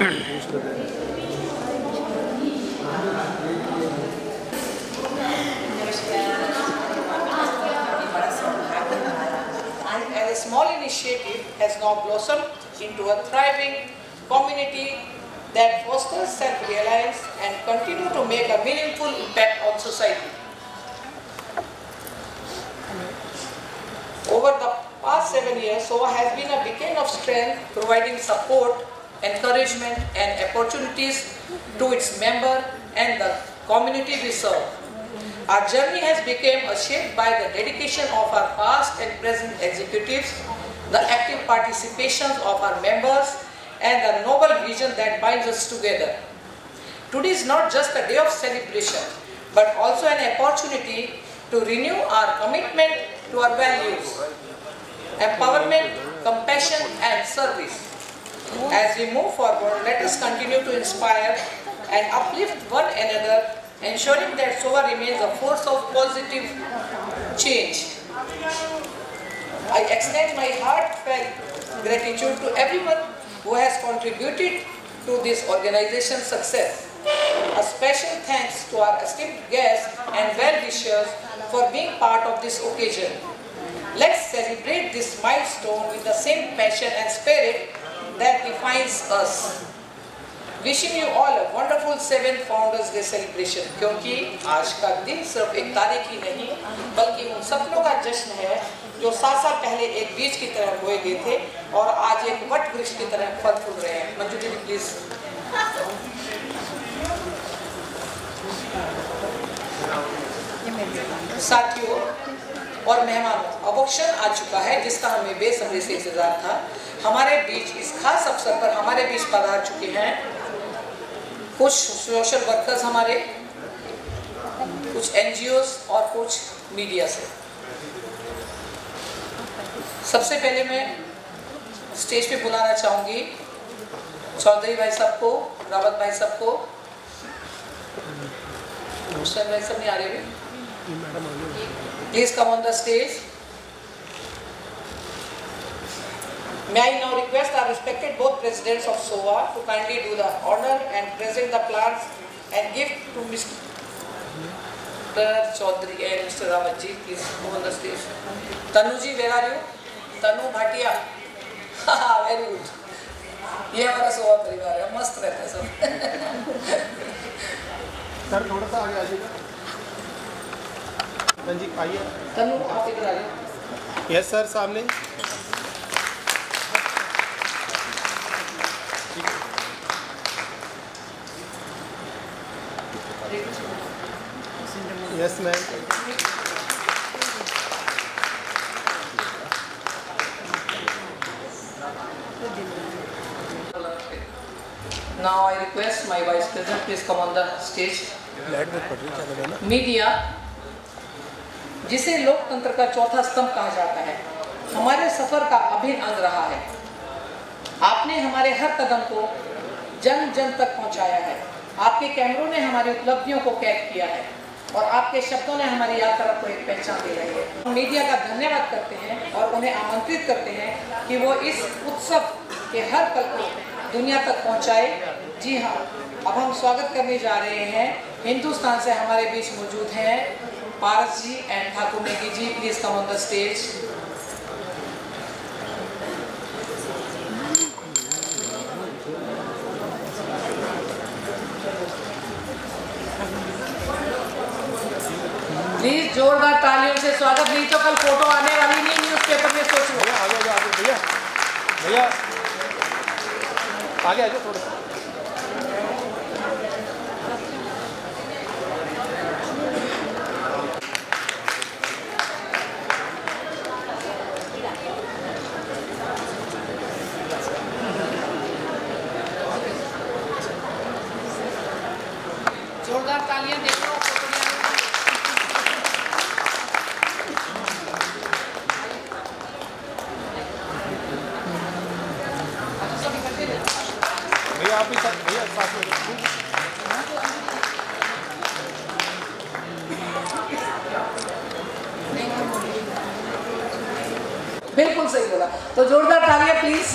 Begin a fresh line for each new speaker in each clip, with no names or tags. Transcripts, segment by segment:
As a small initiative has now blossomed into a thriving community that fosters self-reliance and continue to make a meaningful impact on society. Over the past 7 years, SOA has been a beacon of strength, providing support, encouragement and opportunities to its members and the community we serve. Our journey has become shaped by the dedication of our past and present executives, the active participation of our members, and the noble vision that binds us together. Today is not just a day of celebration, but also an opportunity to renew our commitment to our values, empowerment, compassion, and service. As we move forward, let us continue to inspire and uplift one another, ensuring that SOA remains a force of positive change. I extend my heartfelt gratitude to everyone who has contributed to this organization's success. A special thanks to our esteemed guests and well-wishers for being part of this occasion. Let's celebrate this milestone with the same passion and spirit that defines us. Wishing you all a wonderful 7th Founders Day celebration. क्योंकि आज का दिन सिर्फ एक तारीख ही नहीं, बल्कि उन सपनों का जश्न है जो 7 साल पहले एक बीज की तरह बोए गए थे और आज एक वट वृक्ष की तरह फल फूल रहे हैं. मंजू जी प्लीज. साथियों और मेहमानों, अब क्षण आ चुका है जिसका हमें बेसब्री से इंतजार था. हमारे बीच इस खास अवसर पर हमारे बीच पधार चुके हैं कुछ सोशल वर्कर्स हमारे, कुछ एनजीओस और कुछ मीडिया से. सबसे पहले मैं स्टेज पे बुलाना चाहूंगी चौधरी भाई साहब को, रावत भाई साहब को. हुसैन भाई साहब नहीं आ रहे, please come on the stage. May I now request our respected both presidents of SOA to kindly do the honor and present the plants and gift to Mr. Chaudhary and Mr. Rawat ji. Please move on the stage. Tanu ji, where are you? Tanu Bhatia. Very good. ये हमारा SOA परिवार है, मस्त रहता है सब.
Sir थोड़ा सा आगे आ जाइए. जी आइए.
तनु आप इधर आ जाइए.
यस सर, सामने. Yes, ma'am.
Now I request my Vice President, please come on the stage. Media, जिसे लोकतंत्र का चौथा स्तंभ कहा जाता है, हमारे सफर का अभिन्न अंग रहा है. आपने हमारे हर कदम को जन जन तक पहुंचाया है. आपके कैमरों ने हमारी उपलब्धियों को कैद किया है और आपके शब्दों ने हमारी यात्रा को एक पहचान दे रही है. हम मीडिया का धन्यवाद करते हैं और उन्हें आमंत्रित करते हैं कि वो इस उत्सव के हर पल को दुनिया तक पहुंचाए. जी हाँ, अब हम स्वागत करने जा रहे हैं. हिंदुस्तान से हमारे बीच मौजूद हैं Paras ji and Thakur Negi ji. Please come on the stage. Please जोरदार तालियों से स्वागत. नहीं तो कल फोटो आने वाली नहीं न्यूज़पेपर में. सोच लो.
भैया भैया आगे आ जाओ थोड़ा.
जोरदार तालियां दे दो.
भैया आप भी साथ, भैया साथ में.
बिल्कुल सही बोला. तो जोरदार तालियां प्लीज.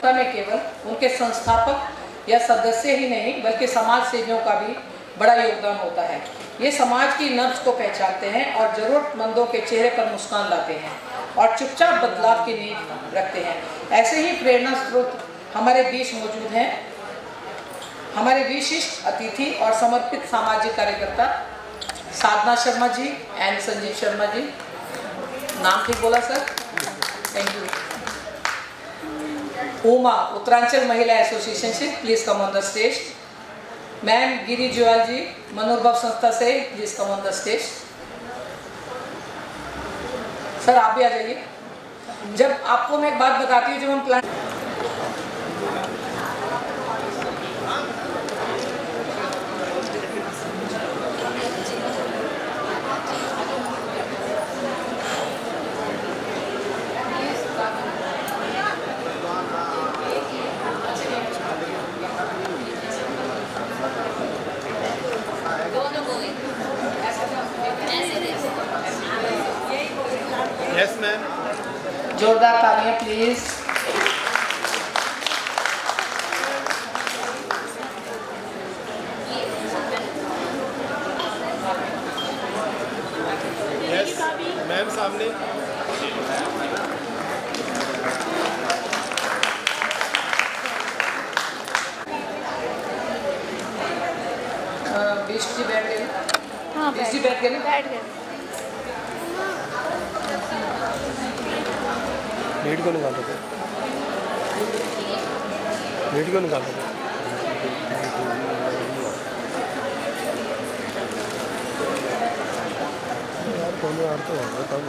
में केवल उनके संस्थापक या सदस्य ही नहीं बल्कि समाज सेवियों का भी बड़ा योगदान होता है। ये समाज की नब्ज को पहचानते हैं और जरूरतमंदों के चेहरे पर मुस्कान लाते हैं और चुपचाप बदलाव की नींव रखते हैं। ऐसे ही प्रेरणा स्रोत हमारे बीच मौजूद हैं। हमारे विशिष्ट अतिथि और समर्पित सामाजिक कार्यकर्ता साधना शर्मा जी एंड संजीव शर्मा जी, नाम ठीक बोला sir, thank you. Uma Uttaranchal Mahila association से please come on the stage. Ma'am Giri Jual ji Manorbhav संस्था से please come on the stage. Sir आप भी आ जाइए। जब आपको मैं एक बात बताती हूँ, जब हम प्लान
यस मैम,
जोरदार तालियां प्लीज।
यस मैम, सामने
बीस जी बैठ गए।
हाँ,
20 जी बैठ गए ना?
बैठ गए।
लीड को निकाल दो, लीड को निकाल दो। यार कौन यार तो होगा तब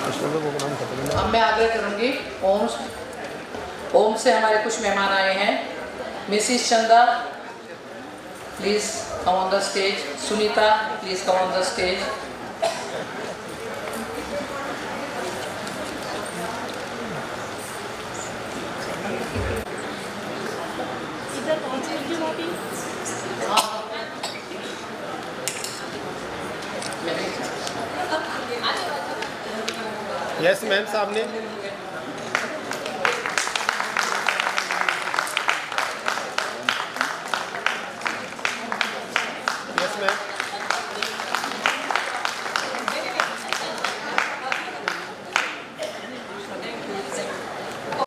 इसमें तो प्रोग्राम खत्म है।
अब मैं आग्रह करूंगी, ओम से हमारे कुछ मेहमान आए हैं। मिसिस चंदा please come on the stage. Sunita please come on the stage.
Yes ma'am, सामने